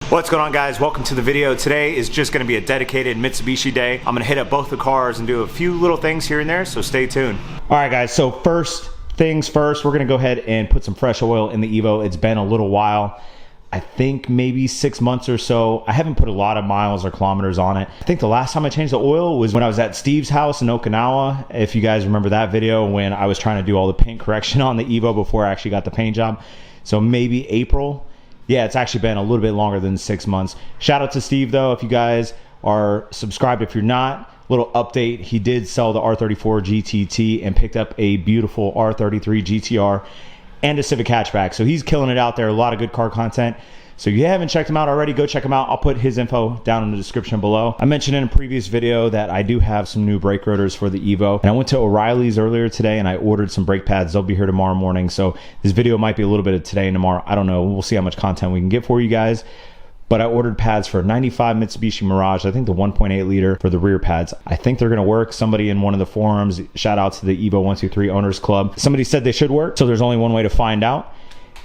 What's going on, guys? Welcome to the video. Today is just going to be a dedicated Mitsubishi day. I'm going to hit up both the cars and do a few little things here and there, so stay tuned. All right, guys, so first things first, we're going to go ahead and put some fresh oil in the Evo. It's been a little while. I think maybe 6 months or so. I haven't put a lot of miles or kilometers on it. I think the last time I changed the oil was when I was at Steve's house in Okinawa. If you guys remember that video when I was trying to do all the paint correction on the Evo before I actually got the paint job. So maybe April. Yeah, it's actually been a little bit longer than 6 months. Shout out to Steve though, if you guys are subscribed. If you're not, little update, he did sell the R34 GTT and picked up a beautiful R33 GTR and a Civic hatchback. So he's killing it out there. A lot of good car content. So if you haven't checked him out already, go check him out. I'll put his info down in the description below. I mentioned in a previous video that I do have some new brake rotors for the Evo. And I went to O'Reilly's earlier today and I ordered some brake pads. They'll be here tomorrow morning. So this video might be a little bit of today and tomorrow. I don't know. We'll see how much content we can get for you guys. But I ordered pads for 95 Mitsubishi Mirage. I think the 1.8 liter for the rear pads. I think they're gonna work. Somebody in one of the forums, shout out to the Evo 123 Owners Club. Somebody said they should work. So there's only one way to find out.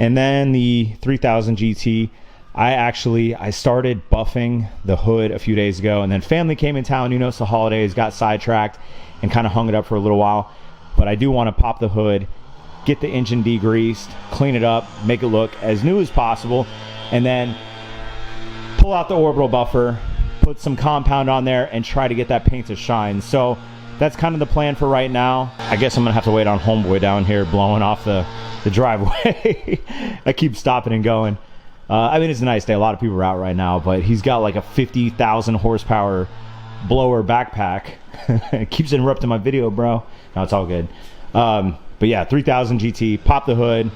And then the 3000 GT. I started buffing the hood a few days ago, and then family came in town. You know, it's the holidays, got sidetracked and kind of hung it up for a little while. But I do want to pop the hood, get the engine degreased, clean it up, make it look as new as possible, and then pull out the orbital buffer, put some compound on there, and try to get that paint to shine. So that's kind of the plan for right now. I guess I'm gonna have to wait on homeboy down here blowing off the driveway. I keep stopping and going. I mean, it's a nice day. A lot of people are out right now, but he's got like a 50,000 horsepower blower backpack. It keeps interrupting my video, bro. No, it's all good. But yeah, 3000 GT, pop the hood.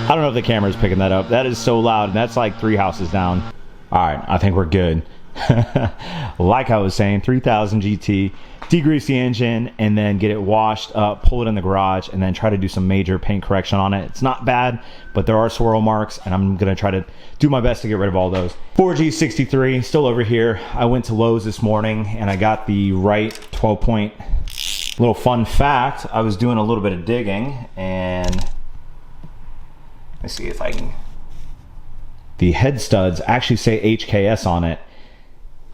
I don't know if the camera's picking that up. That is so loud, and that's like 3 houses down. All right, I think we're good. Like I was saying, 3000 GT, degrease the engine, and then get it washed up, pull it in the garage, and then try to do some major paint correction on it. It's not bad, but there are swirl marks, and I'm gonna try to do my best to get rid of all those. 4G63 still over here. I went to Lowe's this morning and I got the right 12-point. Little fun fact, I was doing a little bit of digging, and let's see if I can. The head studs actually say HKS on it.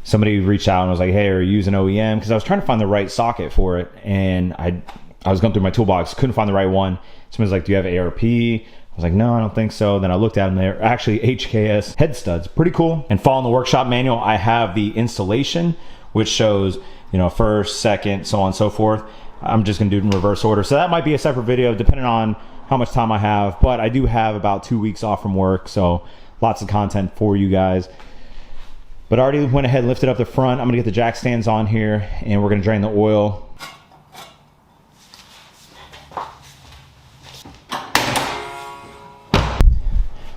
Somebody reached out and was like, hey, are you using OEM? Because I was trying to find the right socket for it, and I was going through my toolbox, couldn't find the right one. Somebody's like, do you have ARP? I was like, no, I don't think so. Then I looked at them, they're actually HKS head studs. Pretty cool. And following the workshop manual, I have the installation, which shows, you know, first, second, so on and so forth. I'm just gonna do it in reverse order. So that might be a separate video depending on how much time I have, but I do have about 2 weeks off from work, so lots of content for you guys. But I already went ahead and lifted up the front. I'm gonna get the jack stands on here and we're gonna drain the oil.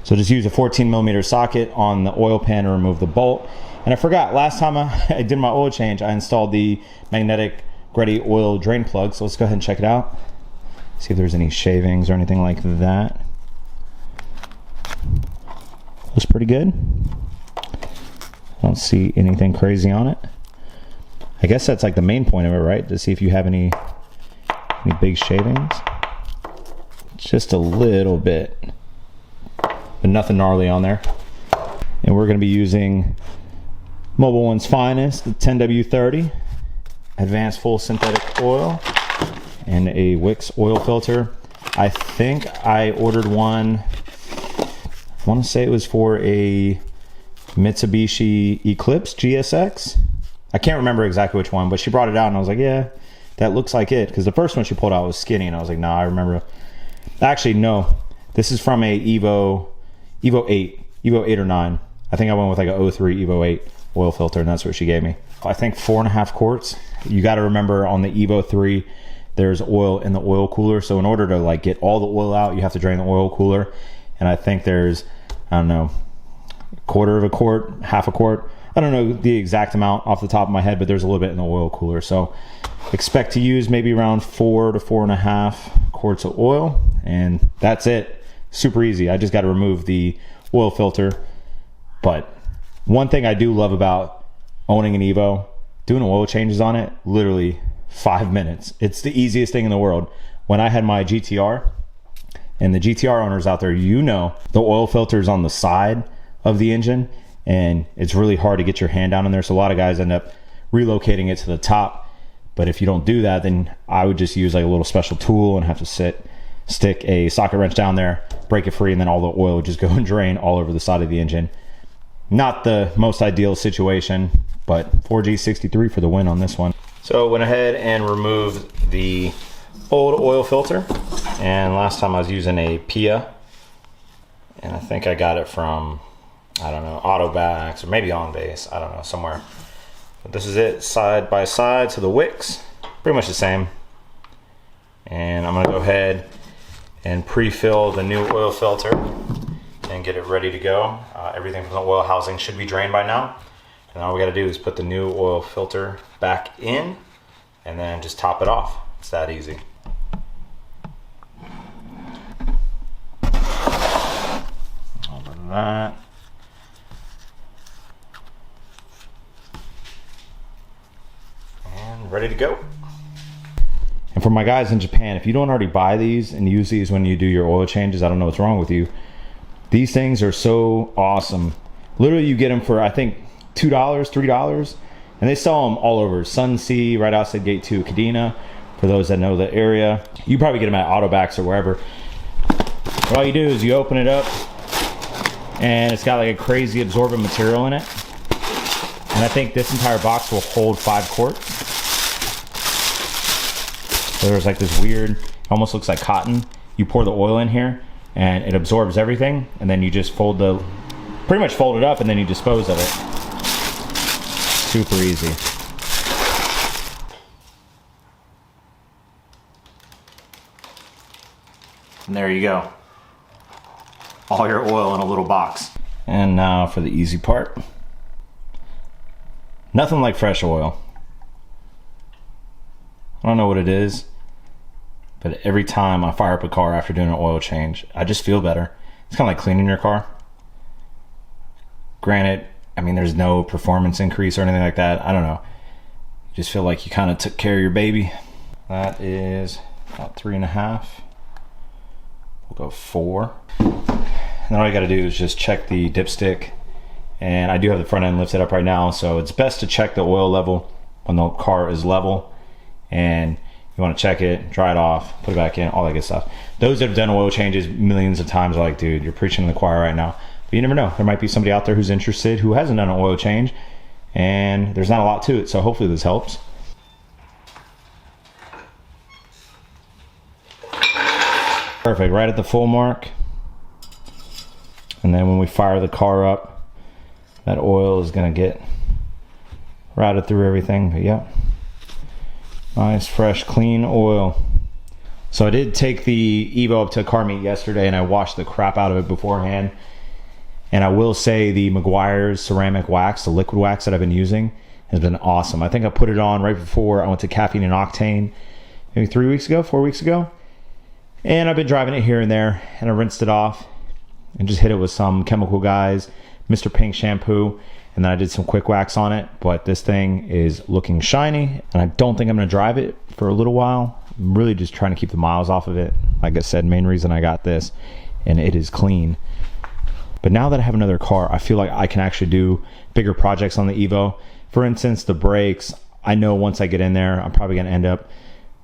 So just use a 14mm socket on the oil pan to remove the bolt. And I forgot, last time I did my oil change, I installed the magnetic Gretty oil drain plug. So let's go ahead and check it out. See if there's any shavings or anything like that. Looks pretty good. I don't see anything crazy on it. I guess that's like the main point of it, right? To see if you have any big shavings. Just a little bit, but nothing gnarly on there. And we're gonna be using Mobile One's finest, the 10W30, advanced full synthetic oil, and a Wix oil filter. I think I ordered one, I wanna say it was for a Mitsubishi Eclipse GSX. I can't remember exactly which one, but she brought it out and I was like, yeah, that looks like it. Because the first one she pulled out was skinny and I was like, nah, I remember. Actually, no. This is from a Evo 8 or 9. I think I went with like a 03 Evo 8 oil filter, and that's what she gave me. I think 4.5 quarts. You got to remember on the Evo 3, there's oil in the oil cooler. So in order to like get all the oil out, you have to drain the oil cooler. And I think there's, I don't know, 1/4 of a quart, 1/2 quart. I don't know the exact amount off the top of my head, but there's a little bit in the oil cooler. So expect to use maybe around 4 to 4.5 quarts of oil, and that's it. Super easy. I just got to remove the oil filter. But one thing I do love about owning an Evo, doing oil changes on it, literally 5 minutes. It's the easiest thing in the world. When I had my GTR And the GTR owners out there, you know, the oil filter is on the side of the engine, and it's really hard to get your hand down in there. So a lot of guys end up relocating it to the top. But if you don't do that, then I would just use like a little special tool and have to stick a socket wrench down there, break it free, and then all the oil would just go and drain all over the side of the engine. Not the most ideal situation, but 4G63 for the win on this one. So went ahead and removed the old oil filter, and last time I was using a Pia, and I think I got it from, I don't know, Autobacks or maybe On Base, I don't know, somewhere. But this is it, side by side to the wicks, pretty much the same. And I'm gonna go ahead and pre-fill the new oil filter and get it ready to go. Everything from the oil housing should be drained by now. And all we gotta do is put the new oil filter back in and then just top it off. It's that easy. Over that. And ready to go. And for my guys in Japan, if you don't already buy these and use these when you do your oil changes, I don't know what's wrong with you. These things are so awesome. Literally, you get them for, I think, $2, $3, and they sell them all over. Sunsea, right outside Gate 2, Kadena, for those that know the area. You probably get them at Autobacks or wherever. But all you do is you open it up, and it's got like a crazy absorbent material in it. And I think this entire box will hold 5 quarts. So there's like this weird, almost looks like cotton. You pour the oil in here, and it absorbs everything, and then you just pretty much fold it up, and then you dispose of it. Super easy. And there you go. All your oil in a little box. And now for the easy part. Nothing like fresh oil. I don't know what it is, but every time I fire up a car after doing an oil change, I just feel better. It's kind of like cleaning your car. Granted, I mean, there's no performance increase or anything like that. I don't know. You just feel like you kind of took care of your baby. That is about 3.5. We'll go 4. And then all you got to do is just check the dipstick. And I do have the front end lifted up right now, so it's best to check the oil level when the car is level. And you want to check it, dry it off, put it back in, all that good stuff. Those that have done oil changes millions of times are like, dude, you're preaching to the choir right now. But you never know. There might be somebody out there who's interested who hasn't done an oil change, and there's not a lot to it, so hopefully this helps. Perfect, right at the full mark. And then when we fire the car up, that oil is gonna get routed through everything, but yeah. Nice, fresh, clean oil. So I did take the Evo up to car meet yesterday, and I washed the crap out of it beforehand. And I will say the Meguiar's ceramic wax, the liquid wax that I've been using, has been awesome. I think I put it on right before I went to Caffeine and Octane, maybe 4 weeks ago. And I've been driving it here and there, and I rinsed it off and just hit it with some Chemical Guys, Mr. Pink shampoo, and then I did some quick wax on it. But this thing is looking shiny, and I don't think I'm gonna drive it for a little while. I'm really just trying to keep the miles off of it. Like I said, main reason I got this, and it is clean. But now that I have another car, I feel like I can actually do bigger projects on the Evo. For instance, the brakes, I know once I get in there, I'm probably gonna end up,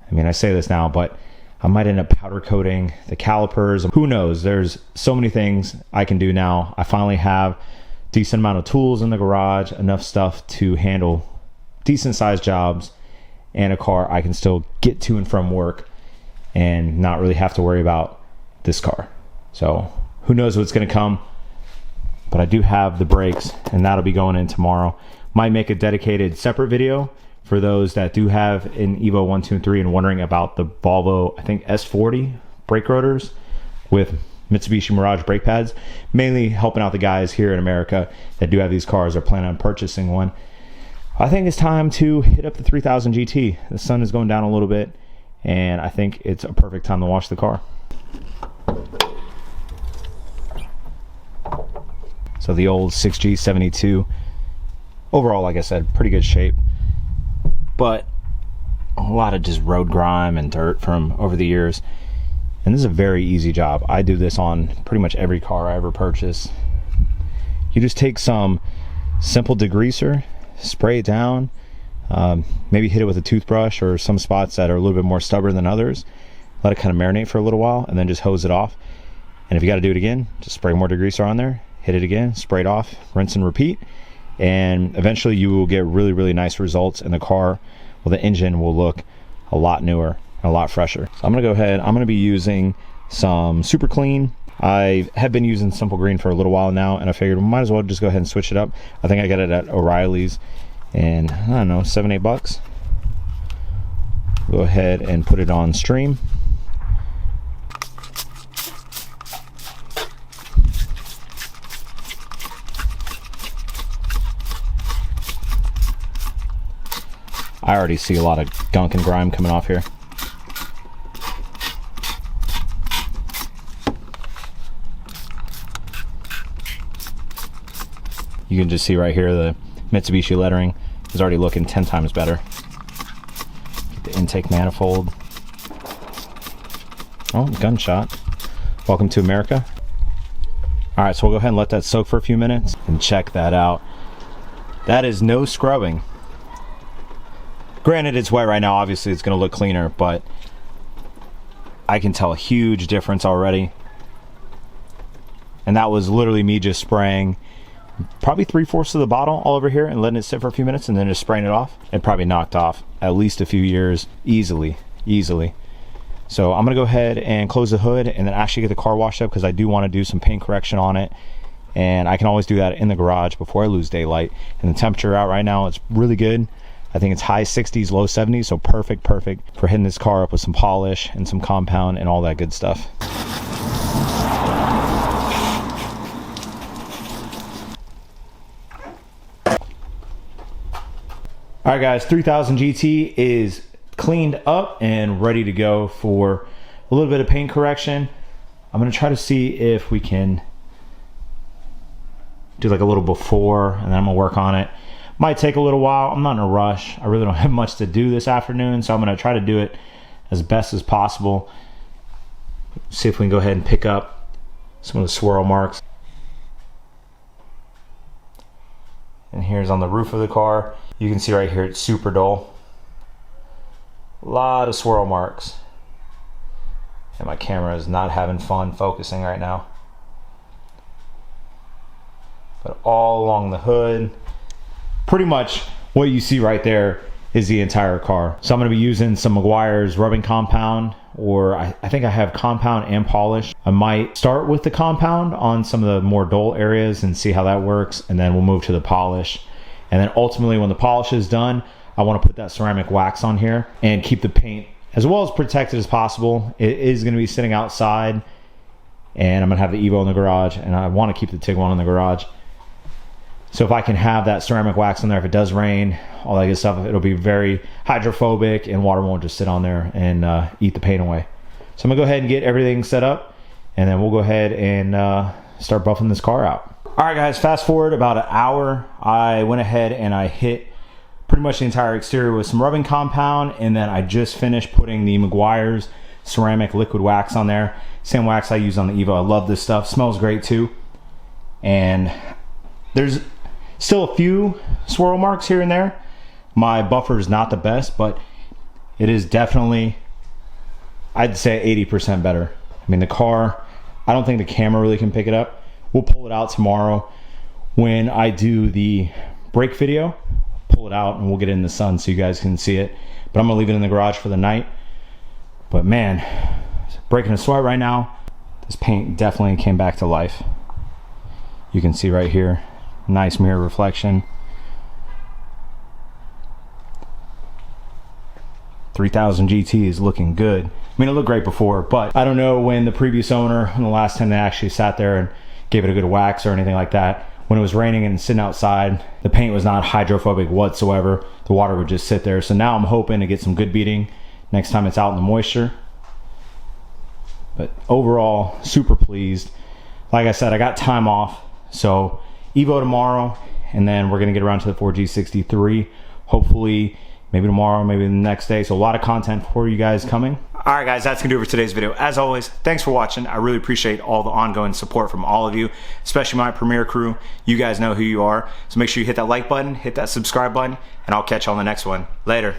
I mean, I say this now, but I might end up powder coating the calipers. Who knows? There's so many things I can do now. I finally have decent amount of tools in the garage, enough stuff to handle decent sized jobs, and a car I can still get to and from work and not really have to worry about this car. So who knows what's gonna come, but I do have the brakes, and that'll be going in tomorrow. Might make a dedicated separate video for those that do have an Evo 1, 2, and 3 and wondering about the Volvo, I think S40 brake rotors with Mitsubishi Mirage brake pads, mainly helping out the guys here in America that do have these cars or plan on purchasing one. I think it's time to hit up the 3000 GT. The sun is going down a little bit, and I think it's a perfect time to wash the car. So the old 6G72, overall, like I said, pretty good shape, but a lot of just road grime and dirt from over the years. And this is a very easy job. I do this on pretty much every car I ever purchase. You just take some simple degreaser, spray it down, maybe hit it with a toothbrush or some spots that are a little bit more stubborn than others. Let it kind of marinate for a little while and then just hose it off. And if you got to do it again, just spray more degreaser on there, hit it again, spray it off, rinse and repeat. And eventually you will get really, really nice results in the car. Well, the engine will look a lot newer, a lot fresher. So I'm gonna go ahead, I'm gonna be using some Super Clean. I have been using Simple Green for a little while now, and I figured we might as well just go ahead and switch it up. I think I got it at O'Reilly's, and I don't know, $7-8. Go ahead and put it on stream. I already see a lot of gunk and grime coming off here. You can just see right here the Mitsubishi lettering is already looking 10 times better. Get the intake manifold. Oh, gunshot. Welcome to America. All right, so we'll go ahead and let that soak for a few minutes and check that out. That is no scrubbing. Granted, it's wet right now. Obviously, it's going to look cleaner, but I can tell a huge difference already. And that was literally me just spraying probably 3/4 of the bottle all over here and letting it sit for a few minutes and then just spraying it off. It probably knocked off at least a few years easily. So I'm gonna go ahead and close the hood and then actually get the car washed up, because I do want to do some paint correction on it, and I can always do that in the garage before I lose daylight. And the temperature out right now, it's really good. I think it's high 60s, low 70s, so perfect for hitting this car up with some polish and some compound and all that good stuff. All right, guys, 3000 GT is cleaned up and ready to go for a little bit of paint correction. I'm gonna try to see if we can do like a little before, and then I'm gonna work on it. Might take a little while. I'm not in a rush. I really don't have much to do this afternoon, so I'm gonna try to do it as best as possible. See if we can go ahead and pick up some of the swirl marks. And here's on the roof of the car. You can see right here it's super dull. A lot of swirl marks. And my camera is not having fun focusing right now. But all along the hood, pretty much what you see right there is the entire car. So I'm gonna be using some Meguiar's rubbing compound, or I think I have compound and polish. I might start with the compound on some of the more dull areas and see how that works, and then we'll move to the polish. And then ultimately when the polish is done, I wanna put that ceramic wax on here and keep the paint as well as protected as possible. It is gonna be sitting outside, and I'm gonna have the Evo in the garage, and I wanna keep the Tiguan in the garage. So if I can have that ceramic wax on there, if it does rain, all that good stuff, it'll be very hydrophobic and water won't just sit on there and eat the paint away. So I'm gonna go ahead and get everything set up, and then we'll go ahead and start buffing this car out. All right, guys, fast forward about an hour. I went ahead and I hit pretty much the entire exterior with some rubbing compound, and then I just finished putting the Meguiar's ceramic liquid wax on there. Same wax I use on the Evo. I love this stuff. Smells great too. And there's still a few swirl marks here and there. My buffer is not the best, but it is definitely, I'd say 80% better. I mean, the car, I don't think the camera really can pick it up. We'll pull it out tomorrow when I do the brake video. Pull it out and we'll get it in the sun so you guys can see it. But I'm gonna leave it in the garage for the night. But man, breaking a sweat right now. This paint definitely came back to life. You can see right here, nice mirror reflection. 3000 GT is looking good. I mean, it looked great before, but I don't know when the previous owner, and the last time they actually sat there and gave it a good wax or anything like that. When it was raining and sitting outside, the paint was not hydrophobic whatsoever. The water would just sit there. So now I'm hoping to get some good beating next time it's out in the moisture. But overall, super pleased. Like I said, I got time off. So Evo tomorrow, and then we're gonna get around to the 4G63. Hopefully, maybe tomorrow, maybe the next day. So a lot of content for you guys coming. All right, guys, that's gonna do it for today's video. As always, thanks for watching. I really appreciate all the ongoing support from all of you, especially my Premiere crew. You guys know who you are. So make sure you hit that like button, hit that subscribe button, and I'll catch you on the next one. Later.